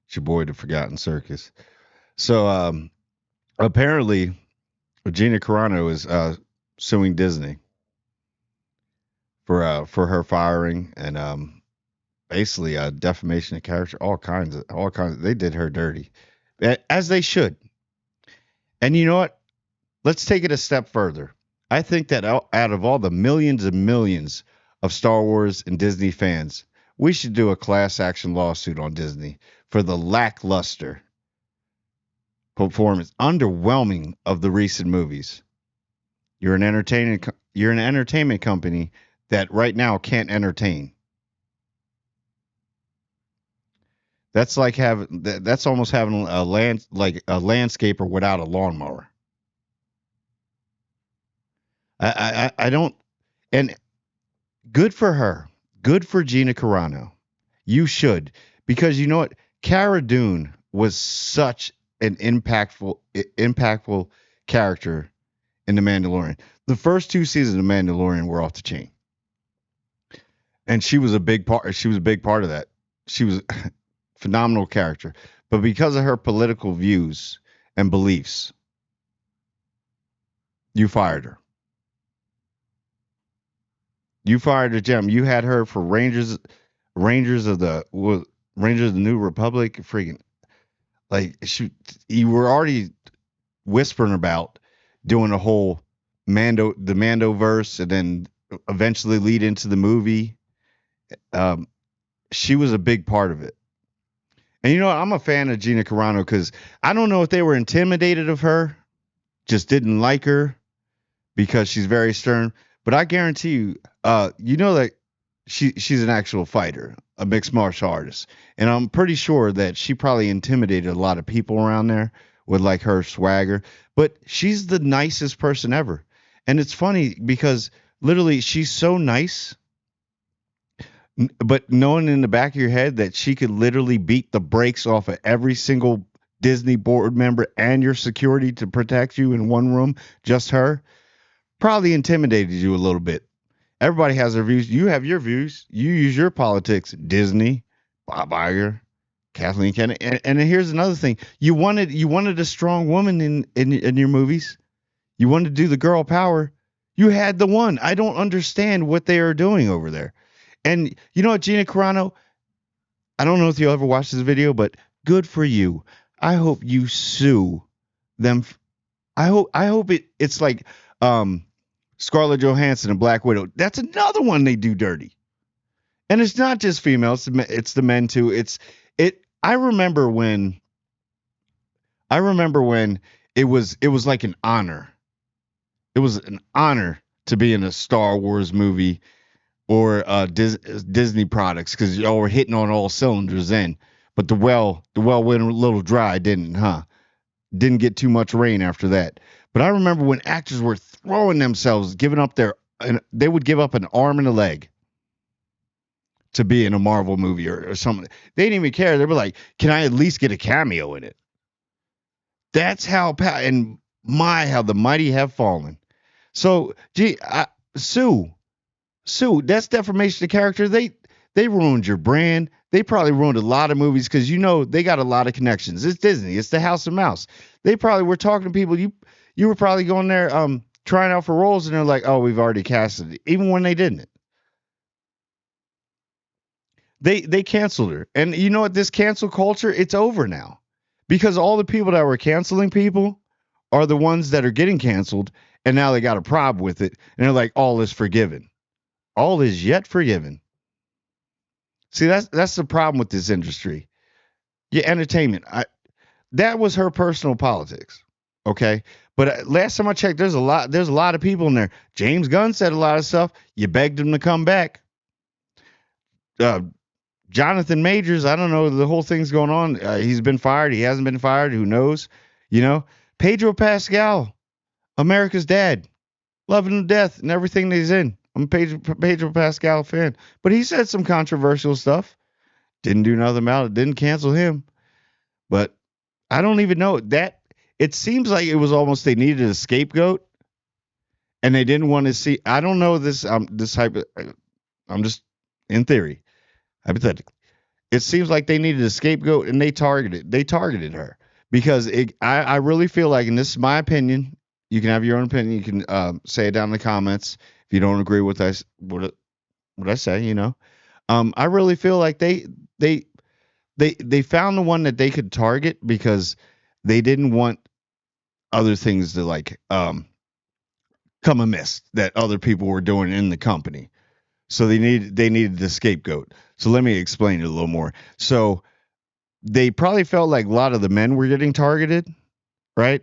It's your boy, the Forgotten Circus. So apparently, Gina Carano is suing Disney for her firing and basically defamation of character, all kinds. They did her dirty, as they should. And you know what? Let's take it a step further. I think that out of all the millions and millions of Star Wars and Disney fans, we should do a class action lawsuit on Disney for the lackluster performance, underwhelming of the recent movies. You're an entertainment company that right now can't entertain. That's almost having a landscaper without a lawnmower. I don't, and good for her. Good for Gina Carano. You should, because you know what? Cara Dune was such an impactful character in The Mandalorian. The first two seasons of Mandalorian were off the chain, and she was a big part. She was a big part of that. She was a phenomenal character, but because of her political views and beliefs, you fired her. You fired a gem. You had her for Rangers of the Rangers of the New Republic. Freaking you were already whispering about doing a whole the Mando verse, and then eventually lead into the movie. Um, she was a big part of it. And you know what? I'm a fan of Gina Carano because I don't know if they were intimidated of her, just didn't like her because she's very stern. But I guarantee you, you know that she's an actual fighter, a mixed martial artist, and I'm pretty sure that she probably intimidated a lot of people around there with like her swagger. But she's the nicest person ever, and it's funny because literally she's so nice, but knowing in the back of your head that she could literally beat the brakes off of every single Disney board member and your security to protect you in one room, just her, probably intimidated you a little bit. Everybody has their views. You have your views. You use your politics. Disney, Bob Iger, Kathleen Kennedy, and here's another thing. You wanted a strong woman in your movies. You wanted to do the girl power. You had the one. I don't understand what they are doing over there. And you know what, Gina Carano? I don't know if you'll ever watch this video, but good for you. I hope you sue them. I hope it's like Scarlett Johansson and Black Widow. That's another one they do dirty. And it's not just females, it's the men too. It I remember when it was like an honor. It was an honor to be in a Star Wars movie or Disney products because y'all were hitting on all cylinders then. But the well went a little dry, didn't, huh? Didn't get too much rain after that. But I remember when actors were throwing themselves, giving up and they would give up an arm and a leg to be in a Marvel movie or something. They didn't even care. They were like, "Can I at least get a cameo in it?" That's and how the mighty have fallen. So, gee, Sue, Sue, that's defamation of character. They ruined your brand. They probably ruined a lot of movies because you know they got a lot of connections. It's Disney. It's the House of Mouse. They probably were talking to people. You were probably going there trying out for roles, and they're like, "Oh, we've already casted it," even when they didn't. They canceled her, and you know what? This cancel culture, it's over now, because all the people that were canceling people are the ones that are getting canceled, and now they got a problem with it, and they're like, "All is forgiven. All is yet forgiven." See, that's the problem with this industry. Yeah, entertainment. That was her personal politics. Okay, but last time I checked, there's a lot of people in there. James Gunn said a lot of stuff. You begged him to come back. Uh, Jonathan Majors, I don't know. The whole thing's going on. He's been fired. He hasn't been fired. Who knows? You know, Pedro Pascal, America's dad, loving him to death and everything that he's in. I'm a Pedro Pascal fan, but he said some controversial stuff. Didn't do nothing about it. Didn't cancel him. But I don't even know that. It seems like it was almost they needed a scapegoat, and they didn't want to see. I don't know this. This type. I'm just in theory, hypothetically. it seems like they needed a scapegoat, and they targeted her because I really feel like, and this is my opinion. You can have your own opinion. You can say it down in the comments if you don't agree with what I say. I really feel like they they found the one that they could target because they didn't want other things to like come amiss that other people were doing in the company. So they needed the scapegoat. So let me explain it a little more. So they probably felt like a lot of the men were getting targeted, right?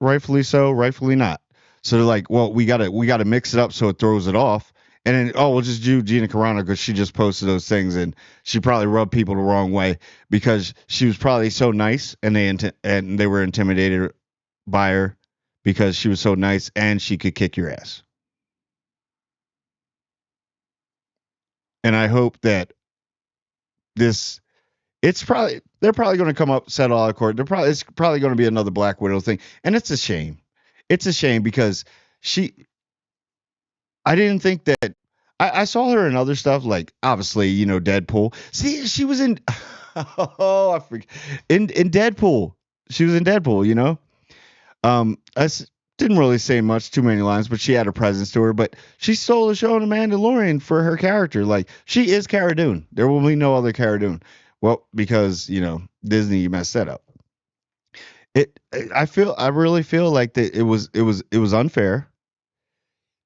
Rightfully so, rightfully not. So they're like, well, we gotta mix it up so it throws it off. And then, oh, we'll just do Gina Carano because she just posted those things, and she probably rubbed people the wrong way because she was probably so nice, and they were intimidated by her because she was so nice and she could kick your ass. And I hope that this it's probably they're probably going to come up, settle out of court. It's probably going to be another Black Widow thing, and it's a shame. It's a shame because she. I didn't think that. I saw her in other stuff, like obviously Deadpool. See, she was in. Oh, I forget. In Deadpool, she was in Deadpool. Didn't really say much, too many lines, but she had a presence to her. But she stole the show in The Mandalorian for her character. Like she is Cara Dune. There will be no other Cara Dune. Well, because Disney messed that up. I really feel like that it was unfair.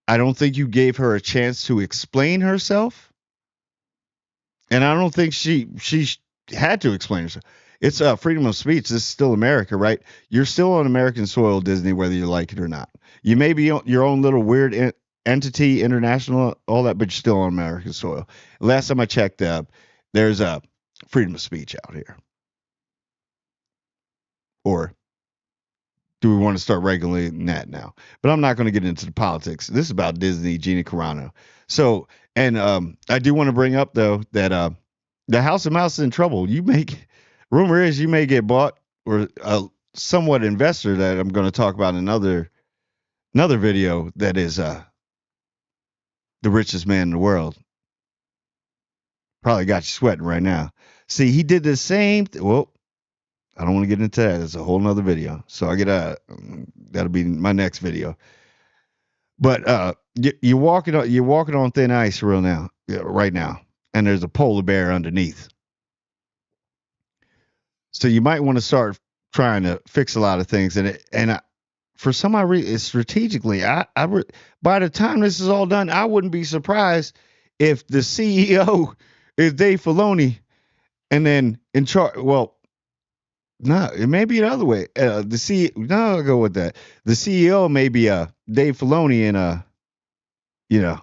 I don't think you gave her a chance to explain herself, and I don't think she had to explain herself. It's freedom of speech. This is still America, right? You're still on American soil, Disney, whether you like it or not. You may be your own little weird entity, international, all that, but you're still on American soil. Last time I checked, there's freedom of speech out here. Or do we want to start regulating that now? But I'm not going to get into the politics. This is about Disney, Gina Carano. So, and I do want to bring up though that the House of Mouse is in trouble. Rumor is you may get bought or somewhat investor that I'm going to talk about in another video that is the richest man in the world. Probably got you sweating right now. See, he did the same. Well, I don't want to get into that. It's a whole nother video. So that'll be my next video. But you're walking on thin ice real now, right now, and there's a polar bear underneath. So you might want to start trying to fix a lot of things, for some odd reason, strategically, by the time this is all done, I wouldn't be surprised if the CEO is Dave Filoni, and then in charge. Well, no, it may be the other way. No, I'll go with that. The CEO may be Dave Filoni, and you know,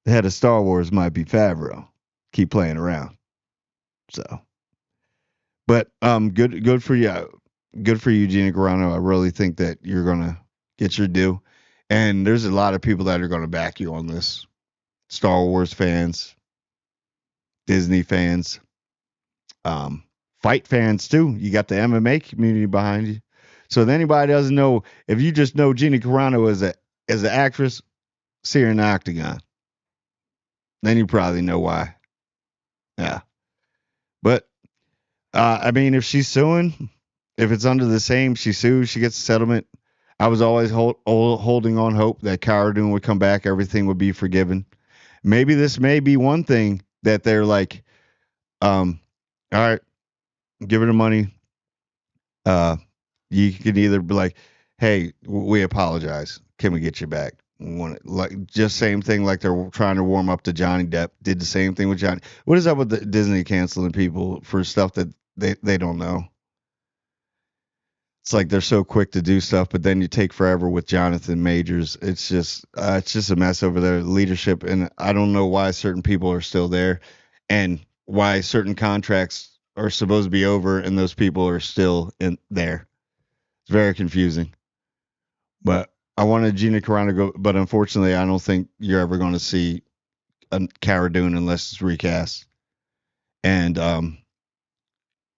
the head of Star Wars might be Favreau. Keep playing around. So, but good for you, Gina Carano. I really think that you're gonna get your due, and there's a lot of people that are gonna back you on this. Star Wars fans, Disney fans, um, fight fans too. You got the MMA community behind you. So if anybody doesn't know, if you just know Gina Carano as an actress, see her in the Octagon, then you probably know why. Yeah, but I mean, if she's suing, if it's under the same, she sues, she gets a settlement. I was always holding on hope that Cara Dune would come back, everything would be forgiven. Maybe this may be one thing that they're like, all right, give her the money. Uh, you can either be like, hey, we apologize. Can we get you back? Like just same thing like they're trying to warm up to Johnny Depp. Did the same thing with Johnny. What is up with the Disney canceling people for stuff that they don't know? It's like they're so quick to do stuff, but then you take forever with Jonathan Majors. It's just a mess over their leadership, and I don't know why certain people are still there, and why certain contracts are supposed to be over, and those people are still in there. It's very confusing. But I wanted Gina Carano to go, but unfortunately, I don't think you're ever going to see a Cara Dune unless it's recast. And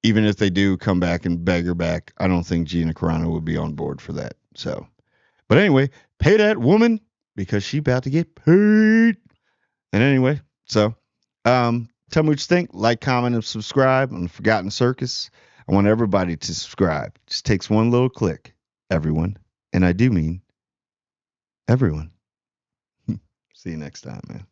even if they do come back and beg her back, I don't think Gina Carano would be on board for that. So, but anyway, pay that woman because she about to get paid. And anyway, so Tell me what you think. Like, comment, and subscribe on the Forgotten Circus. I want everybody to subscribe. Just takes one little click, everyone. And I do mean everyone. See you next time, man.